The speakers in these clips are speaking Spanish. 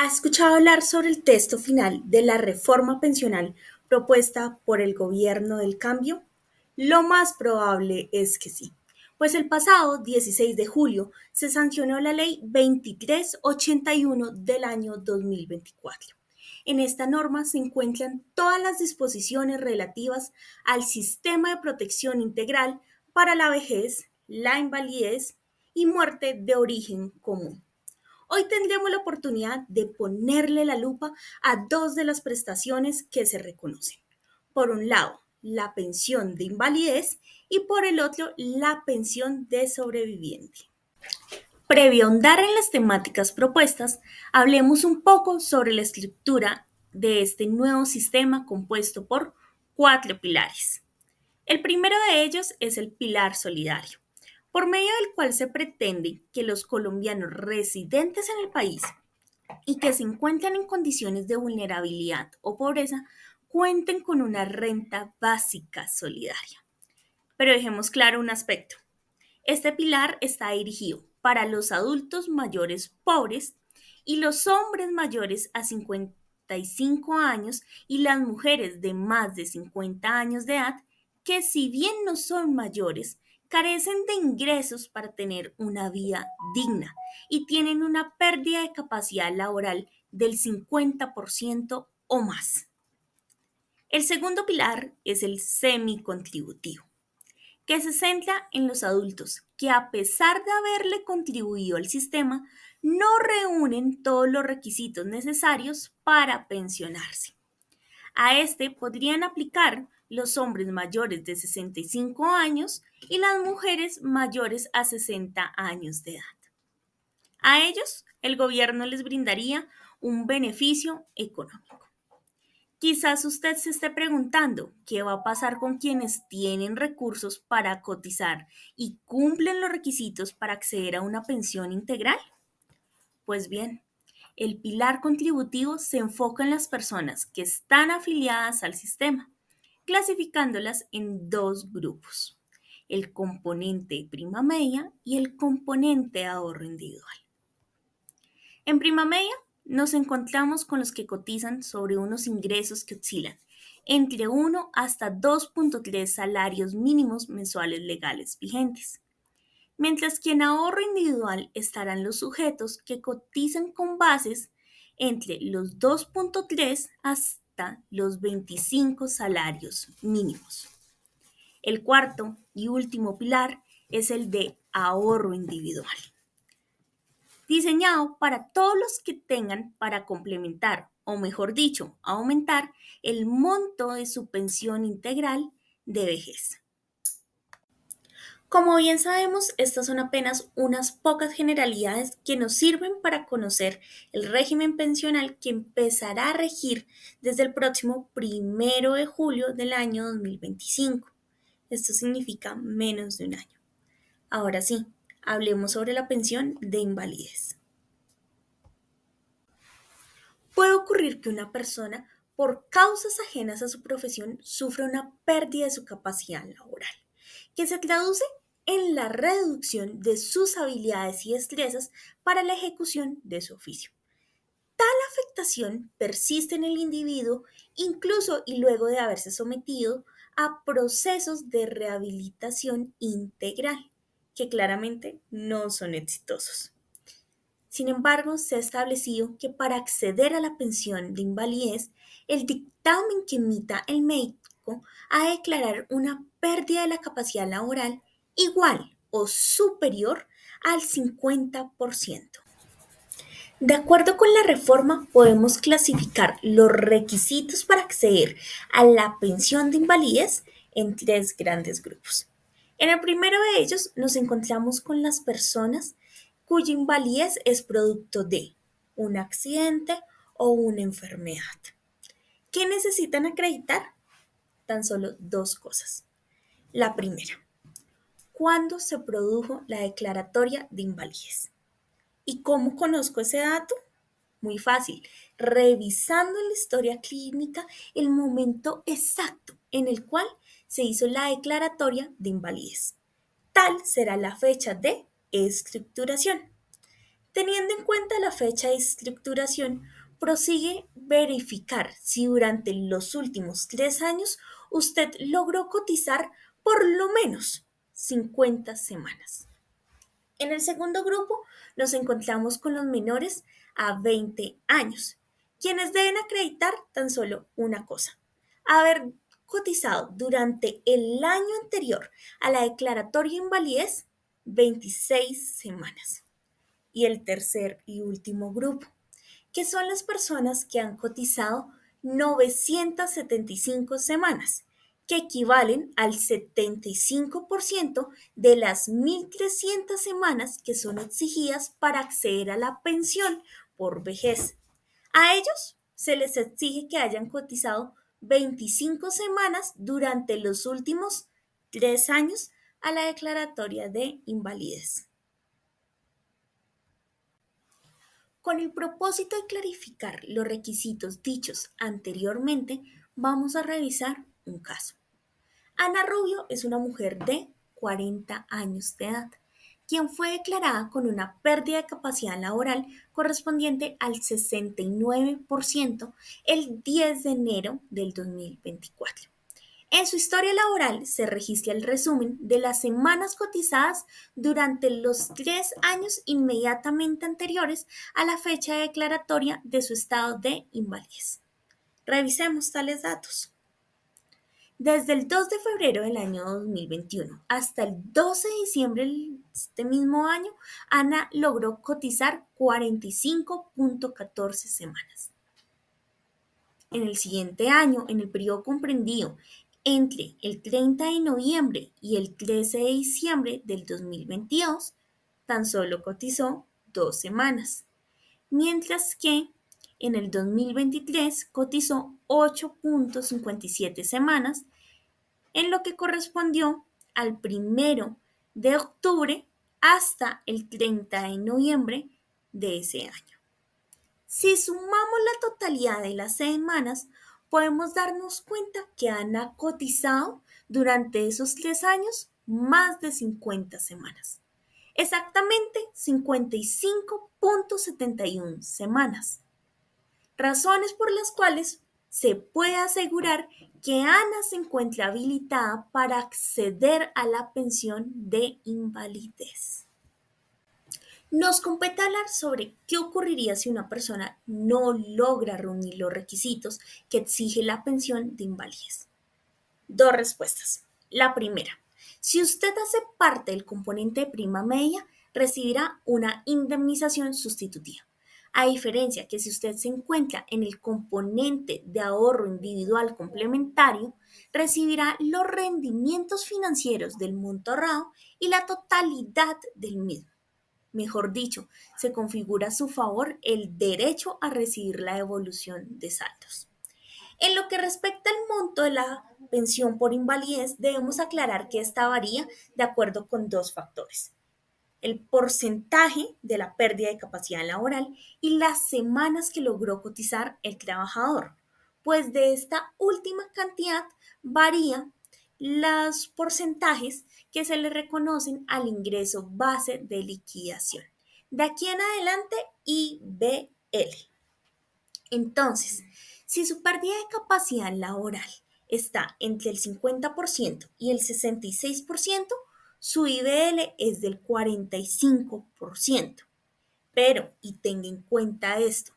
¿Ha escuchado hablar sobre el texto final de la reforma pensional propuesta por el gobierno del cambio? Lo más probable es que sí, pues el pasado 16 de julio se sancionó la ley 2381 del año 2024. En esta norma se encuentran todas las disposiciones relativas al sistema de protección integral para la vejez, la invalidez y muerte de origen común. Hoy tendremos la oportunidad de ponerle la lupa a dos de las prestaciones que se reconocen. Por un lado, la pensión de invalidez y por el otro, la pensión de sobreviviente. Previo a ahondar en las temáticas propuestas, hablemos un poco sobre la estructura de este nuevo sistema compuesto por cuatro pilares. El primero de ellos es el pilar solidario, por medio del cual se pretende que los colombianos residentes en el país y que se encuentran en condiciones de vulnerabilidad o pobreza cuenten con una renta básica solidaria. Pero dejemos claro un aspecto. Este pilar está dirigido para los adultos mayores pobres y los hombres mayores a 55 años y las mujeres de más de 50 años de edad que si bien no son mayores, carecen de ingresos para tener una vida digna y tienen una pérdida de capacidad laboral del 50% o más. El segundo pilar es el semicontributivo, que se centra en los adultos que a pesar de haberle contribuido al sistema, no reúnen todos los requisitos necesarios para pensionarse. A este podrían aplicar los hombres mayores de 65 años y las mujeres mayores a 60 años de edad. A ellos, el gobierno les brindaría un beneficio económico. Quizás usted se esté preguntando qué va a pasar con quienes tienen recursos para cotizar y cumplen los requisitos para acceder a una pensión integral. Pues bien, el pilar contributivo se enfoca en las personas que están afiliadas al sistema, clasificándolas en dos grupos, el componente prima media y el componente ahorro individual. En prima media nos encontramos con los que cotizan sobre unos ingresos que oscilan entre 1 hasta 2.3 salarios mínimos mensuales legales vigentes, mientras que en ahorro individual estarán los sujetos que cotizan con bases entre los 2.3 hasta los 25 salarios mínimos. El cuarto y último pilar es el de ahorro individual, diseñado para todos los que tengan para complementar, o mejor dicho, aumentar el monto de su pensión integral de vejez. Como bien sabemos, estas son apenas unas pocas generalidades que nos sirven para conocer el régimen pensional que empezará a regir desde el próximo 1 de julio del año 2025. Esto significa menos de un año. Ahora sí, hablemos sobre la pensión de invalidez. Puede ocurrir que una persona, por causas ajenas a su profesión, sufra una pérdida de su capacidad laboral, que se traduce en la reducción de sus habilidades y destrezas para la ejecución de su oficio. Tal afectación persiste en el individuo incluso y luego de haberse sometido a procesos de rehabilitación integral, que claramente no son exitosos. Sin embargo, se ha establecido que para acceder a la pensión de invalidez, el dictamen que emita el médico ha de declarar una pérdida de la capacidad laboral igual o superior al 50%. De acuerdo con la reforma, podemos clasificar los requisitos para acceder a la pensión de invalidez en tres grandes grupos. En el primero de ellos nos encontramos con las personas cuya invalidez es producto de un accidente o una enfermedad. ¿Qué necesitan acreditar? Tan solo dos cosas. La primera, ¿cuándo se produjo la declaratoria de invalidez? ¿Y cómo conozco ese dato? Muy fácil, revisando en la historia clínica el momento exacto en el cual se hizo la declaratoria de invalidez. Tal será la fecha de estructuración. Teniendo en cuenta la fecha de estructuración, prosigue verificar si durante los últimos 3 años usted logró cotizar por lo menos 50 semanas. En el segundo grupo nos encontramos con los menores a 20 años, quienes deben acreditar tan solo una cosa: haber cotizado durante el año anterior a la declaratoria de invalidez 26 semanas. Y el tercer y último grupo, que son las personas que han cotizado 975 semanas, que equivalen al 75% de las 1.300 semanas que son exigidas para acceder a la pensión por vejez. A ellos se les exige que hayan cotizado 25 semanas durante los últimos 3 años a la declaratoria de invalidez. Con el propósito de clarificar los requisitos dichos anteriormente, vamos a revisar un caso. Ana Rubio es una mujer de 40 años de edad, quien fue declarada con una pérdida de capacidad laboral correspondiente al 69% el 10 de enero del 2024. En su historia laboral se registra el resumen de las semanas cotizadas durante los 3 años inmediatamente anteriores a la fecha declaratoria de su estado de invalidez. Revisemos tales datos. Desde el 2 de febrero del año 2021 hasta el 12 de diciembre de este mismo año, Ana logró cotizar 45.14 semanas. En el siguiente año, en el periodo comprendido entre el 30 de noviembre y el 13 de diciembre del 2022, tan solo cotizó 2 semanas, mientras que en el 2023 cotizó 8.57 semanas, en lo que correspondió al 1 de octubre hasta el 30 de noviembre de ese año. Si sumamos la totalidad de las semanas, podemos darnos cuenta que han cotizado durante esos 3 años más de 50 semanas. Exactamente 55.71 semanas. Razones por las cuales se puede asegurar que Ana se encuentra habilitada para acceder a la pensión de invalidez. Nos compete hablar sobre qué ocurriría si una persona no logra reunir los requisitos que exige la pensión de invalidez. Dos respuestas. La primera: si usted hace parte del componente de prima media, recibirá una indemnización sustitutiva. A diferencia que si usted se encuentra en el componente de ahorro individual complementario, recibirá los rendimientos financieros del monto ahorrado y la totalidad del mismo. Mejor dicho, se configura a su favor el derecho a recibir la devolución de saldos. En lo que respecta al monto de la pensión por invalidez, debemos aclarar que esta varía de acuerdo con dos factores: el porcentaje de la pérdida de capacidad laboral y las semanas que logró cotizar el trabajador, pues de esta última cantidad varía los porcentajes que se le reconocen al ingreso base de liquidación. De aquí en adelante, IBL. Entonces, si su pérdida de capacidad laboral está entre el 50% y el 66%, su IBL es del 45%. Pero, y tenga en cuenta esto,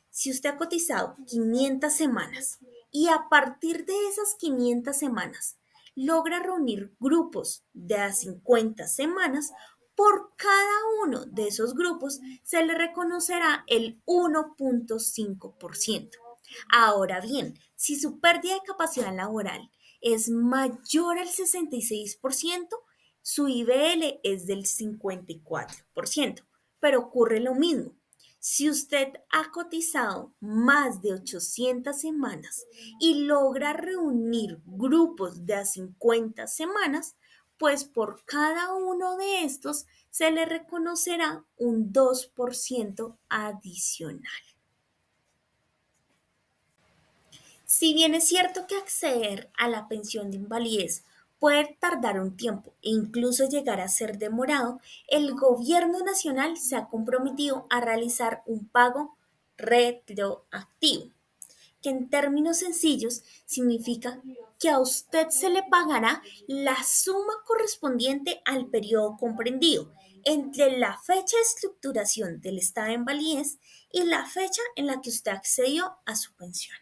si usted ha cotizado 500 semanas y a partir de esas 500 semanas logra reunir grupos de a 50 semanas, por cada uno de esos grupos se le reconocerá el 1.5%. Ahora bien, si su pérdida de capacidad laboral es mayor al 66%, su IBL es del 54%. Pero ocurre lo mismo. Si usted ha cotizado más de 800 semanas y logra reunir grupos de a 50 semanas, pues por cada uno de estos se le reconocerá un 2% adicional. Si bien es cierto que acceder a la pensión de invalidez puede tardar un tiempo e incluso llegar a ser demorado, el gobierno nacional se ha comprometido a realizar un pago retroactivo, que en términos sencillos significa que a usted se le pagará la suma correspondiente al periodo comprendido entre la fecha de estructuración del estado de invalidez y la fecha en la que usted accedió a su pensión.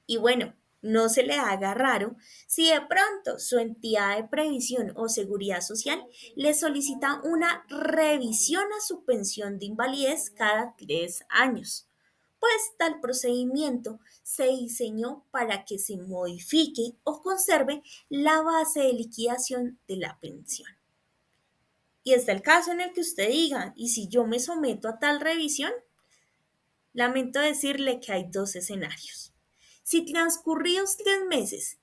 Y bueno, no se le haga raro si de pronto su entidad de previsión o seguridad social le solicita una revisión a su pensión de invalidez cada 3 años, pues tal procedimiento se diseñó para que se modifique o conserve la base de liquidación de la pensión. Y está el caso en el que usted diga, ¿y si yo me someto a tal revisión? Lamento decirle que hay dos escenarios. Si transcurridos 3 meses,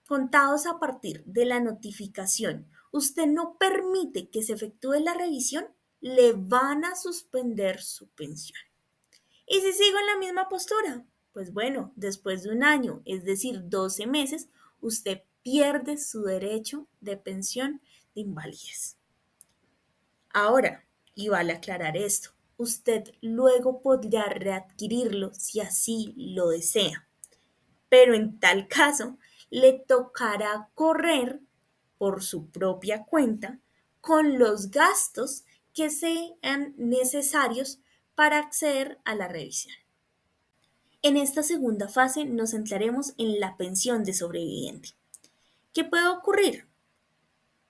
contados a partir de la notificación, usted no permite que se efectúe la revisión, le van a suspender su pensión. ¿Y si sigo en la misma postura? Pues bueno, después de un año, es decir, 12 meses, usted pierde su derecho de pensión de invalidez. Ahora, y vale aclarar esto, usted luego podrá readquirirlo si así lo desea, pero en tal caso le tocará correr por su propia cuenta con los gastos que sean necesarios para acceder a la revisión. En esta segunda fase nos centraremos en la pensión de sobreviviente. ¿Qué puede ocurrir?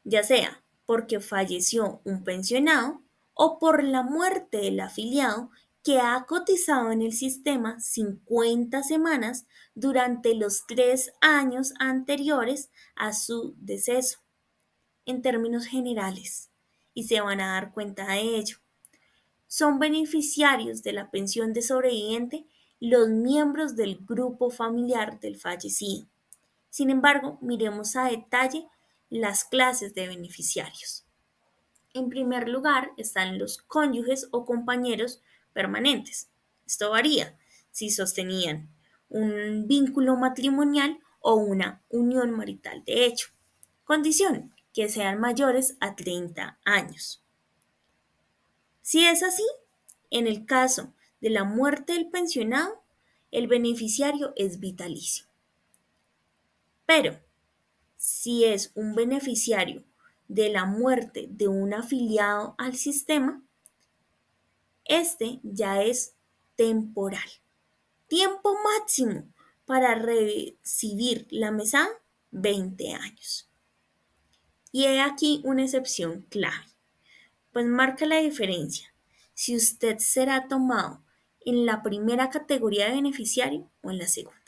Ya sea porque falleció un pensionado o por la muerte del afiliado que ha cotizado en el sistema 50 semanas durante los 3 años anteriores a su deceso, en términos generales, y se van a dar cuenta de ello. Son beneficiarios de la pensión de sobreviviente los miembros del grupo familiar del fallecido. Sin embargo, miremos a detalle las clases de beneficiarios. En primer lugar están los cónyuges o compañeros permanentes. Esto varía si sostenían un vínculo matrimonial o una unión marital de hecho. Condición, que sean mayores a 30 años. Si es así, en el caso de la muerte del pensionado, el beneficiario es vitalicio. Pero si es un beneficiario de la muerte de un afiliado al sistema, este ya es temporal. Tiempo máximo para recibir la mesada, 20 años. Y he aquí una excepción clave, pues marca la diferencia si usted será tomado en la primera categoría de beneficiario o en la segunda.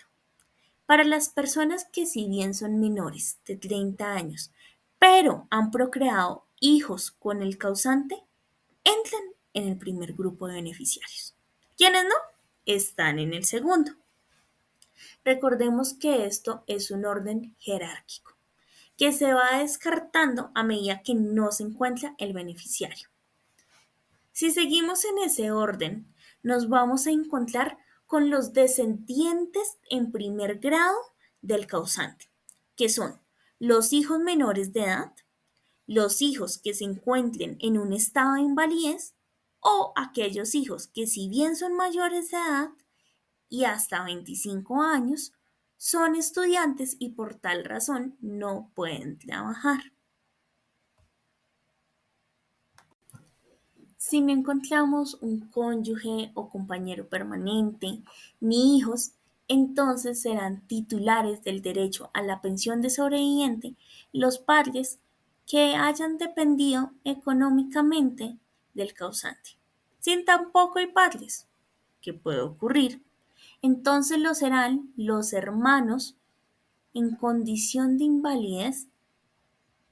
Para las personas que si bien son menores de 30 años, pero han procreado hijos con el causante, entran en el primer grupo de beneficiarios. Quienes no, están en el segundo. Recordemos que esto es un orden jerárquico, que se va descartando a medida que no se encuentra el beneficiario. Si seguimos en ese orden, nos vamos a encontrar con los descendientes en primer grado del causante, que son los hijos menores de edad, los hijos que se encuentren en un estado de invalidez o aquellos hijos que si bien son mayores de edad y hasta 25 años, son estudiantes y por tal razón no pueden trabajar. Si no encontramos un cónyuge o compañero permanente ni hijos, entonces serán titulares del derecho a la pensión de sobreviviente los padres que hayan dependido económicamente del causante. Sin tampoco hay padres, que puede ocurrir, entonces lo serán los hermanos en condición de invalidez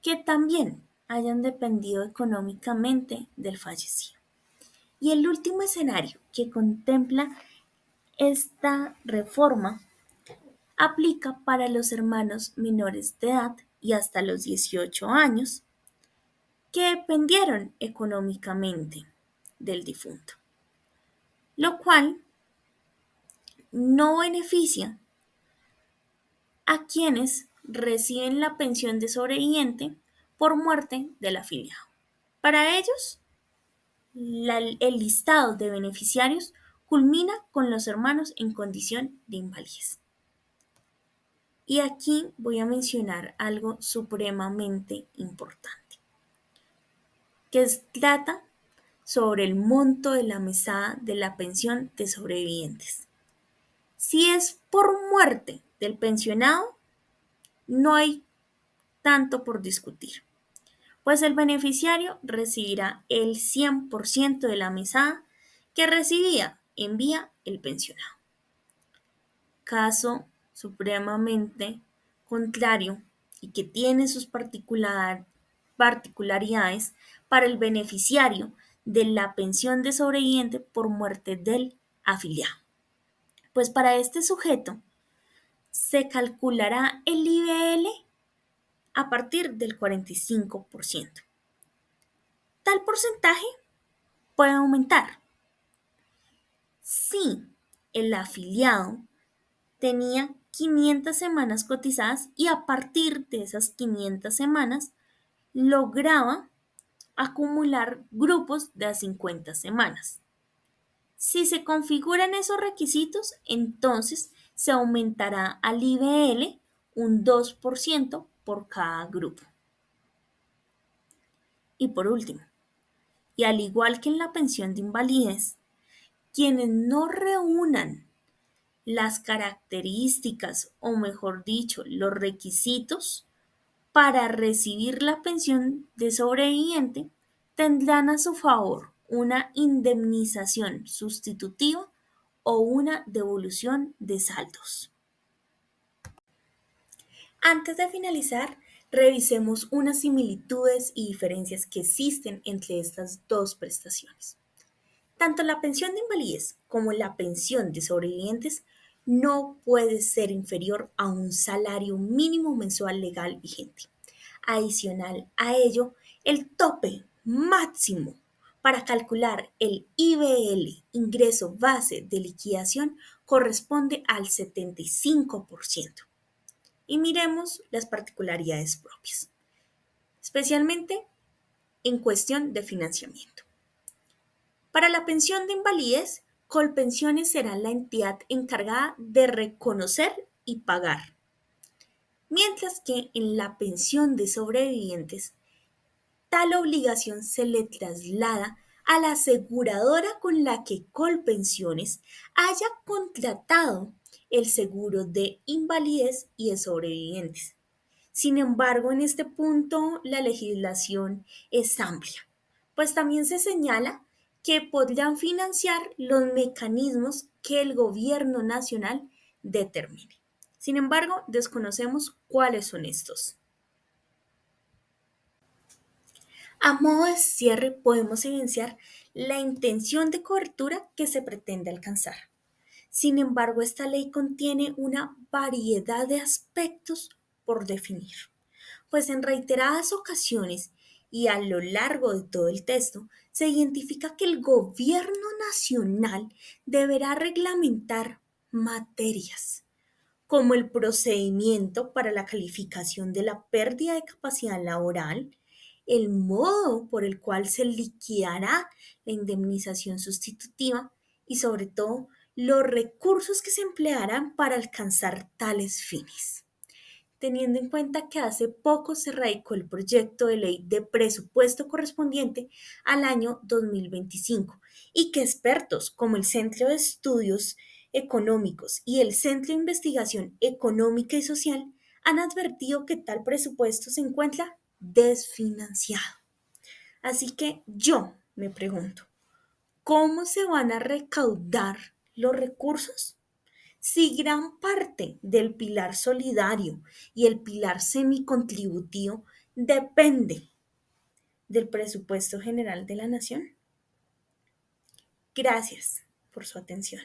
que también hayan dependido económicamente del fallecido. Y el último escenario que contempla esta reforma aplica para los hermanos menores de edad y hasta los 18 años que dependieron económicamente del difunto, lo cual no beneficia a quienes reciben la pensión de sobreviviente por muerte del afiliado. Para ellos, el listado de beneficiarios culmina con los hermanos en condición de invalidez. Y aquí voy a mencionar algo supremamente importante, que trata sobre el monto de la mesada de la pensión de sobrevivientes. Si es por muerte del pensionado, no hay tanto por discutir, pues el beneficiario recibirá el 100% de la mesada que recibía en vía el pensionado. Caso supremamente contrario y que tiene sus particularidades para el beneficiario de la pensión de sobreviviente por muerte del afiliado. Pues para este sujeto se calculará el IBL a partir del 45%. Tal porcentaje puede aumentar si el afiliado tenía 500 semanas cotizadas y a partir de esas 500 semanas lograba acumular grupos de 50 semanas. Si se configuran esos requisitos, entonces se aumentará al IBL un 2% por cada grupo. Y por último, y al igual que en la pensión de invalidez, quienes no reúnan las características, o mejor dicho, los requisitos para recibir la pensión de sobreviviente, tendrán a su favor una indemnización sustitutiva o una devolución de saldos. Antes de finalizar, revisemos unas similitudes y diferencias que existen entre estas dos prestaciones. Tanto la pensión de invalidez como la pensión de sobrevivientes no puede ser inferior a un salario mínimo mensual legal vigente. Adicional a ello, el tope máximo para calcular el IBL, ingreso base de liquidación, corresponde al 75%. Y miremos las particularidades propias, especialmente en cuestión de financiamiento. Para la pensión de invalidez, Colpensiones será la entidad encargada de reconocer y pagar, mientras que en la pensión de sobrevivientes, tal obligación se le traslada a la aseguradora con la que Colpensiones haya contratado el seguro de invalidez y de sobrevivientes. Sin embargo, en este punto la legislación es amplia, pues también se señala que podrán financiar los mecanismos que el gobierno nacional determine. Sin embargo, desconocemos cuáles son estos. A modo de cierre, podemos evidenciar la intención de cobertura que se pretende alcanzar. Sin embargo, esta ley contiene una variedad de aspectos por definir, pues en reiteradas ocasiones y a lo largo de todo el texto se identifica que el gobierno nacional deberá reglamentar materias como el procedimiento para la calificación de la pérdida de capacidad laboral, el modo por el cual se liquidará la indemnización sustitutiva y sobre todo los recursos que se emplearán para alcanzar tales fines. Teniendo en cuenta que hace poco se radicó el proyecto de ley de presupuesto correspondiente al año 2025 y que expertos como el Centro de Estudios Económicos y el Centro de Investigación Económica y Social han advertido que tal presupuesto se encuentra desfinanciado. Así que yo me pregunto, ¿cómo se van a recaudar los recursos? Si gran parte del pilar solidario y el pilar semicontributivo depende del presupuesto general de la nación. Gracias por su atención.